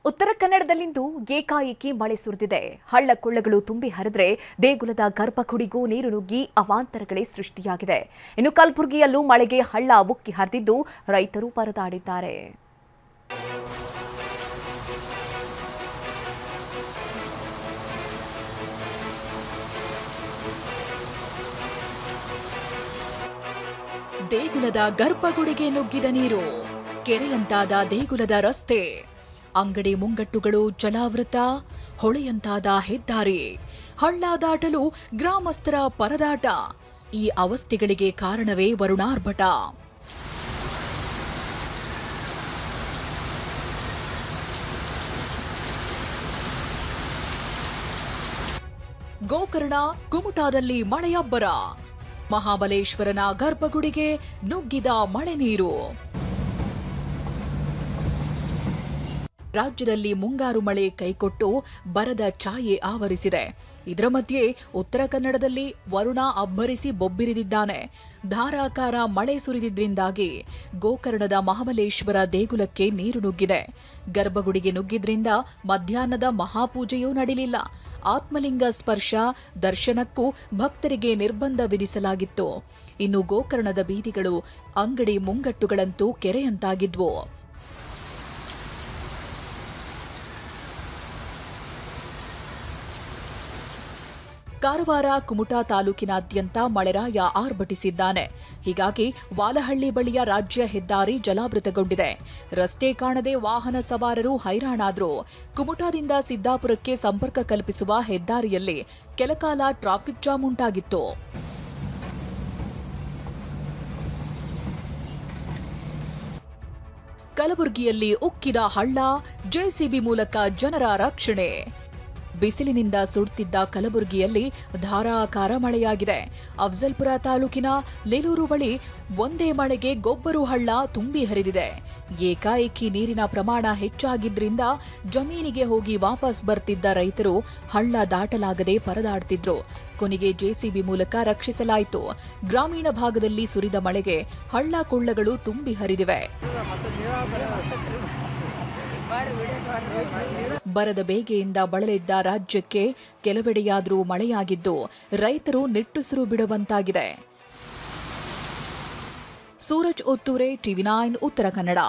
ಉತ್ತರ ಕನ್ನಡದಲ್ಲಿಂದು ಏಕಾಏಕಿ ಮಳೆ ಸುರಿದಿದೆ. ಹಳ್ಳ ಕೊಳ್ಳಗಳು ತುಂಬಿ ಹರಿದ್ರೆ ದೇಗುಲದ ಗರ್ಭಗುಡಿಗೂ ನೀರು ನುಗ್ಗಿ ಅವಾಂತರಗಳೇ ಸೃಷ್ಟಿಯಾಗಿದೆ. ಇನ್ನು ಕಲಬುರಗಿಯಲ್ಲೂ ಮಳೆಗೆ ಹಳ್ಳ ಉಕ್ಕಿ ಹರಿದಿದ್ದು ರೈತರು ಪರದಾಡಿದ್ದಾರೆ. ದೇಗುಲದ ಗರ್ಭಗುಡಿಗೆ ನುಗ್ಗಿದ ನೀರು, ಕೆರೆಯಂತಾದ ದೇಗುಲದ ರಸ್ತೆ, ಅಂಗಡಿ ಮುಂಗಟ್ಟುಗಳು ಜಲಾವೃತ, ಹೊಳೆಯಂತಾದ ಹೆದ್ದಾರಿ, ಹಳ್ಳ ದಾಟಲು ಗ್ರಾಮಸ್ಥರ ಪರದಾಟ. ಈ ಅವಸ್ಥೆಗಳಿಗೆ ಕಾರಣವೇ ವರುಣಾರ್ಭಟ. ಗೋಕರ್ಣ ಕುಮಟಾದಲ್ಲಿ ಮಳೆಯಬ್ಬರ, ಮಹಾಬಲೇಶ್ವರನ ಗರ್ಭಗುಡಿಗೆ ನುಗ್ಗಿದ ಮಳೆ ನೀರು. ರಾಜ್ಯದಲ್ಲಿ ಮುಂಗಾರು ಮಳೆ ಕೈಕೊಟ್ಟು ಬರದ ಛಾಯೆ ಆವರಿಸಿದೆ. ಇದರ ಮಧ್ಯೆ ಉತ್ತರ ಕನ್ನಡದಲ್ಲಿ ವರುಣ ಅಬ್ಬರಿಸಿ ಬೊಬ್ಬಿರಿದಿದ್ದಾನೆ. ಧಾರಾಕಾರ ಮಳೆ ಸುರಿದಿದ್ರಿಂದಾಗಿ ಗೋಕರ್ಣದ ಮಹಾಬಲೇಶ್ವರ ದೇಗುಲಕ್ಕೆ ನೀರು ನುಗ್ಗಿದೆ. ಗರ್ಭಗುಡಿಗೆ ನುಗ್ಗಿದ್ರಿಂದ ಮಧ್ಯಾಹ್ನದ ಮಹಾಪೂಜೆಯೂ ನಡೆಯಲಿಲ್ಲ. ಆತ್ಮಲಿಂಗ ಸ್ಪರ್ಶ ದರ್ಶನಕ್ಕೂ ಭಕ್ತರಿಗೆ ನಿರ್ಬಂಧ ವಿಧಿಸಲಾಗಿತ್ತು. ಇನ್ನು ಗೋಕರ್ಣದ ಬೀದಿಗಳು, ಅಂಗಡಿ ಮುಂಗಟ್ಟುಗಳಂತೂ ಕೆರೆಯಂತಾಗಿದ್ವು. ಕಾರವಾರ ಕುಮಟಾ ತಾಲೂಕಿನಾದ್ಯಂತ ಮಳೆರಾಯ ಆರ್ಭಟಿಸಿದ್ದಾನೆ. ಹೀಗಾಗಿ ವಾಲಹಳ್ಳಿ ಬಳಿಯ ರಾಜ್ಯ ಹೆದ್ದಾರಿ ಜಲಾವೃತಗೊಂಡಿದೆ. ರಸ್ತೆ ಕಾಣದೆ ವಾಹನ ಸವಾರರು ಹೈರಾಣಾದ್ರು. ಕುಮಟಾದಿಂದ ಸಿದ್ದಾಪುರಕ್ಕೆ ಸಂಪರ್ಕ ಕಲ್ಪಿಸುವ ಹೆದ್ದಾರಿಯಲ್ಲಿ ಕೆಲಕಾಲ ಟ್ರಾಫಿಕ್ ಜಾಮ್ ಉಂಟಾಗಿತ್ತು. ಕಲಬುರಗಿಯಲ್ಲಿ ಉಕ್ಕಿದ ಹಳ್ಳ, ಜೆಸಿಬಿ ಮೂಲಕ ಜನರ ರಕ್ಷಣೆ. ಬಿಸಿಲಿನಿಂದ ಸುಡುತ್ತಿದ್ದ ಕಲಬುರಗಿಯಲ್ಲಿ ಧಾರಾಕಾರ ಮಳೆಯಾಗಿದೆ. ಅಫ್ಜಲ್ಪುರ ತಾಲೂಕಿನ ಲೇಲೂರು ಬಳಿ ಒಂದೇ ಮಳೆಗೆ ಗೊಬ್ಬರು ಹಳ್ಳ ತುಂಬಿ ಹರಿದಿದೆ. ಏಕಾಏಕಿ ನೀರಿನ ಪ್ರಮಾಣ ಹೆಚ್ಚಾಗಿದ್ರಿಂದ ಜಮೀನಿಗೆ ಹೋಗಿ ವಾಪಸ್ ಬರ್ತಿದ್ದ ರೈತರು ಹಳ್ಳ ದಾಟಲಾಗದೆ ಪರದಾಡ್ತಿದ್ರು. ಕೊನೆಗೆ ಜೆಸಿಬಿ ಮೂಲಕ ರಕ್ಷಿಸಲಾಯಿತು. ಗ್ರಾಮೀಣ ಭಾಗದಲ್ಲಿ ಸುರಿದ ಮಳೆಗೆ ಹಳ್ಳ ಕೊಳ್ಳಗಳು ತುಂಬಿ ಹರಿದಿವೆ. ಬರದ ಬೇಗೆಯಿಂದ ಬಳಲಿದ್ದ ರಾಜ್ಯಕ್ಕೆ ಕೆಲವೆಡೆಯಾದರೂ ಮಳೆಯಾಗಿದ್ದು ರೈತರು ನಿಟ್ಟುಸಿರು ಬಿಡುವಂತಾಗಿದೆ. ಸೂರಜ್ ಒತ್ತೂರೆ, ಟಿವಿ9 ಉತ್ತರ ಕನ್ನಡ.